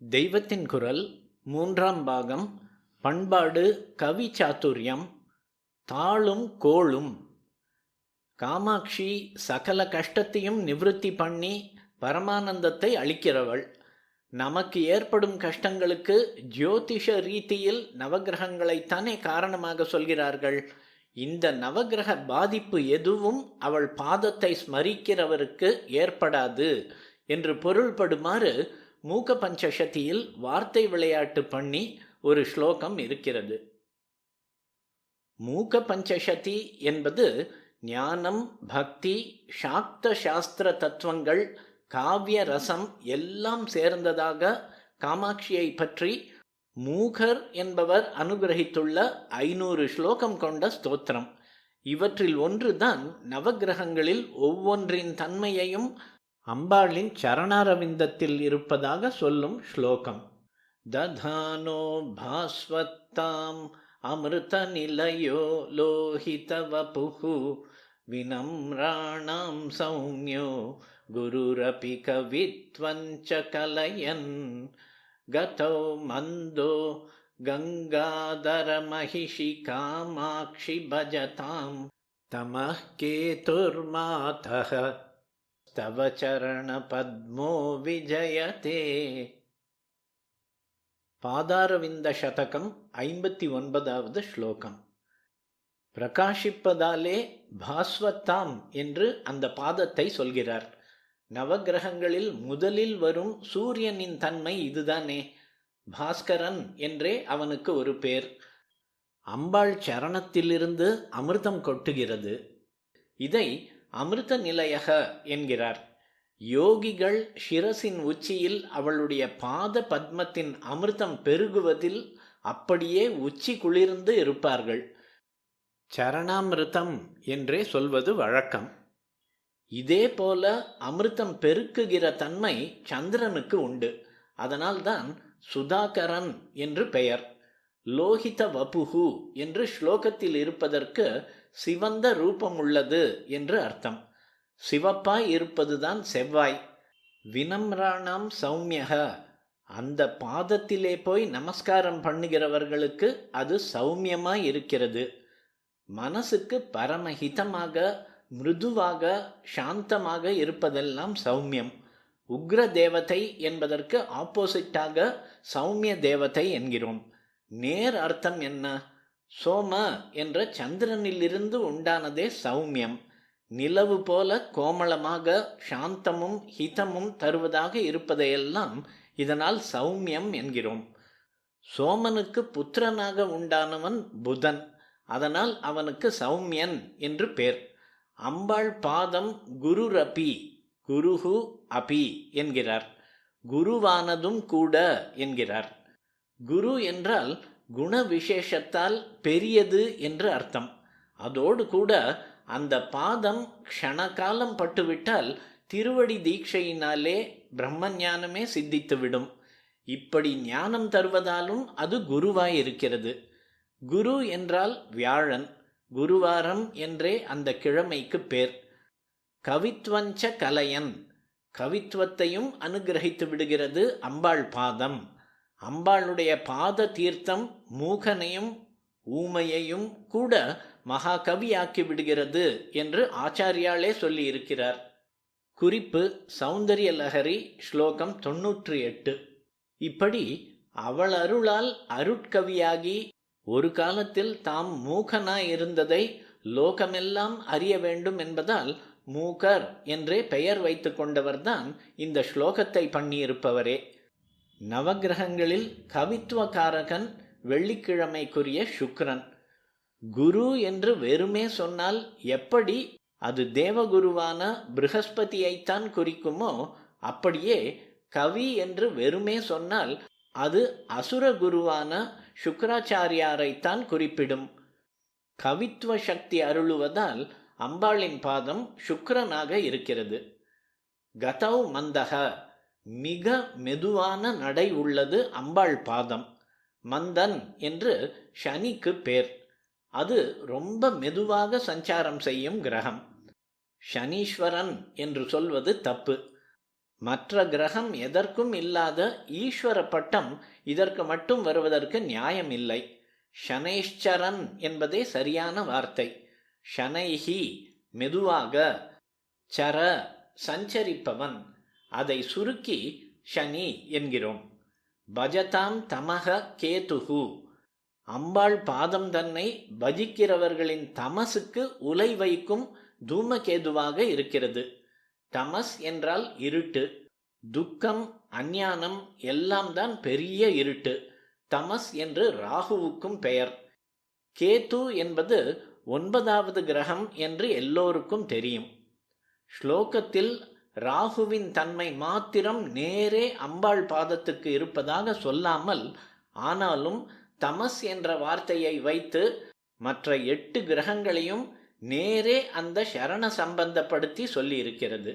தெய்வத்தின் குரல் மூன்றாம் பாகம். பண்பாடு கவி சாத்துரியம். தாளும் கோளும். காமாட்சி சகல கஷ்டத்தையும் நிவிருத்தி பண்ணி பரமானந்தத்தை அளிக்கிறவள். நமக்கு ஏற்படும் கஷ்டங்களுக்கு ஜோதிஷ ரீதியில் நவகிரகங்களைத்தானே காரணமாக சொல்கிறார்கள். இந்த நவகிரக பாதிப்பு எதுவும் அவள் பாதத்தை ஸ்மரிக்கிறவருக்கு ஏற்படாது என்று பொருள்படுமாறு மூக பஞ்சசதியில் வார்த்தை விளையாட்டு பண்ணி ஒரு ஸ்லோகம் இருக்கிறது. மூக பஞ்சசதி என்பது ஞானம், பக்தி, சாக்த சாஸ்திர தத்துவங்கள், காவிய ரசம் எல்லாம் சேர்ந்ததாக காமாட்சியை பற்றி மூகர் என்பவர் அனுகிரகித்துள்ள 500 ஸ்லோகம் கொண்ட ஸ்தோத்திரம். இவற்றில் ஒன்றுதான் நவகிரகங்களில் ஒவ்வொன்றின் தன்மையையும் அம்பாளின் சரணாரவிந்தத்தில் இருப்பதாக சொல்லும் ஸ்லோகம். ததானோ பாஸ்வத்தாம் அமிர்த நிலையோ லோஹித வபுஹு வினம்ராணாம் சௌம்யோ குருரபி கவித்வஞ்ச கலயன் கதோ மந்தோ கங்காதர மகிஷி காமாட்சி பஜதாம் தமः கேதுர்மாதः தவ சரண பத்மோ விஜயதே. பாதாரவிந்த சதகம் 59வது ஸ்லோகம். பிரகாஷிப்பதாலே பாஸ்வத்தாம் என்று அந்த பாதத்தை சொல்கிறார். நவகிரகங்களில் முதலில் வரும் சூரியனின் தன்மை இதுதானே. பாஸ்கரன் என்றே அவனுக்கு ஒரு பேர். அம்பாள் சரணத்திலிருந்து அமிர்தம் கொட்டுகிறது. இதை அமிர்த நிலையக என்கிறார். யோகிகள் சிரசின் உச்சியில் அவளுடைய பாத பத்மத்தின் அமிர்தம் பெருகுவதில் அப்படியே உச்சி குளிர்ந்து இருப்பார்கள். சரணாமிர்தம் என்றே சொல்வது வழக்கம். இதே போல அமிர்தம் பெருக்குகிற தன்மை சந்திரனுக்கு உண்டு. அதனால்தான் சுதாகரன் என்று பெயர். லோஹித வபுஹு என்று ஸ்லோகத்தில் இருப்பதற்கு சிவந்த ரூபம் உள்ளது என்று அர்த்தம். சிவப்பாய் இருப்பதுதான் செவ்வாய். வினம்ராணாம் சௌமியக, அந்த பாதத்திலே போய் நமஸ்காரம் பண்ணுகிறவர்களுக்கு அது சௌமியமாய் இருக்கிறது. மனசுக்கு பரமஹிதமாக, மிருதுவாக, சாந்தமாக இருப்பதெல்லாம் சௌமியம். உக்ர தேவதை என்பதற்கு ஆப்போசிட்டாக சௌமிய தேவதை என்கிறோம். நேர் அர்த்தம் என்ன? சோம என்ற சந்திரனிலிருந்து உண்டானதே சௌமியம். நிலவு போல கோமளமாக சாந்தமும் ஹிதமும் தருவதாக இருப்பதையெல்லாம் இதனால் சௌமியம் என்கிறோம். சோமனுக்கு புத்திரனாக உண்டானவன் புதன். அதனால் அவனுக்கு சௌமியன் என்று பேர். அம்பாள் பாதம் குருரபி, குருஹு அபி என்கிறார். குருவானதும் கூட என்கிறார். குரு என்றால் குண விசேஷத்தால் பெரியது என்று அர்த்தம். அதோடு கூட அந்த பாதம் க்ஷணகாலம் பட்டுவிட்டால் திருவடி தீட்சையினாலே பிரம்ம ஞானமே சித்தித்துவிடும். இப்படி ஞானம் தருவதாலும் அது குருவாய் இருக்கிறது. குரு என்றால் வியாழன். குருவாரம் என்றே அந்த கிழமைக்கு பேர். கவித்வஞ்ச கலயன், கவித்துவத்தையும் அனுகிரகித்து விடுகிறது அம்பாள் பாதம். அம்பாளுடைய பாத தீர்த்தம் மூகனையும் ஊமையையும் கூட மகா கவியாக்கி விடுகிறது என்று ஆச்சாரியாலே சொல்லி இருக்கிறார். குறிப்பு சௌந்தரிய லஹரி ஸ்லோகம் 98. இப்படி அவள் அருளால் அருட்கவியாகி ஒரு காலத்தில் தாம் மூகனாய் இருந்ததை லோகமெல்லாம் அறிய வேண்டும் என்பதால் மூகர் என்றே பெயர் வைத்து கொண்டவர்தான் இந்த ஸ்லோகத்தை பண்ணியிருப்பவரே. நவகிரகங்களில் கவித்துவகாரகன் வெள்ளிக்கிழமைக்குரிய சுக்கிரன். குரு என்று வெறுமே சொன்னால் எப்படி அது தேவகுருவான ப்ரஹஸ்பதியைத்தான் குறிக்குமோ, அப்படியே கவி என்று வெறுமே சொன்னால் அது அசுர குருவான சுக்கராச்சாரியாரைத்தான் குறிப்பிடும். கவித்துவ சக்தி அருளுவதால் அம்பாளின் பாதம் சுக்கிரனாக இருக்கிறது. கதௌ மந்தக, மிக மெதுவான நடை உள்ளது அம்பாள் பாதம். மந்தன் என்று சனிக்கு பேர். அது ரொம்ப மெதுவாக சஞ்சாரம் செய்யும் கிரகம். சனீஸ்வரன் என்று சொல்வது தப்பு. மற்ற கிரகம் எதற்கும் இல்லாத ஈஸ்வர பட்டம் இதற்கு மட்டும் வருவதற்கு நியாயம் இல்லை. ஷனைஷ்சரன் என்பதே சரியான வார்த்தை. ஷனைஹி மெதுவாக, சர சஞ்சரிப்பவன், அதை சுருக்கி ஷனி என்கிறோம். பஜதாம் தமக கேதுகு, அம்பாள் பாதம் தன்னை பஜிக்கிறவர்களின் தமசுக்கு உலை வைக்கும் தூமகேதுவாக இருக்கிறது. தமஸ் என்றால் இருட்டு, துக்கம், அஞ்ஞானம் எல்லாம் தான் பெரிய இருட்டு. தமஸ் என்று ராகுவுக்கும் பெயர். கேது என்பது 9வது கிரகம் என்று எல்லோருக்கும் தெரியும். ஸ்லோகத்தில் ராகுவின் தன்மை மாத்திரம் நேரே அம்பாள் பாதத்துக்கு இருப்பதாக சொல்லாமல், ஆனாலும் தமஸ் என்ற வார்த்தையை வைத்து மற்ற 8 கிரகங்களையும் நேரே அந்த சரண சம்பந்தப்படுத்தி சொல்லியிருக்கிறது.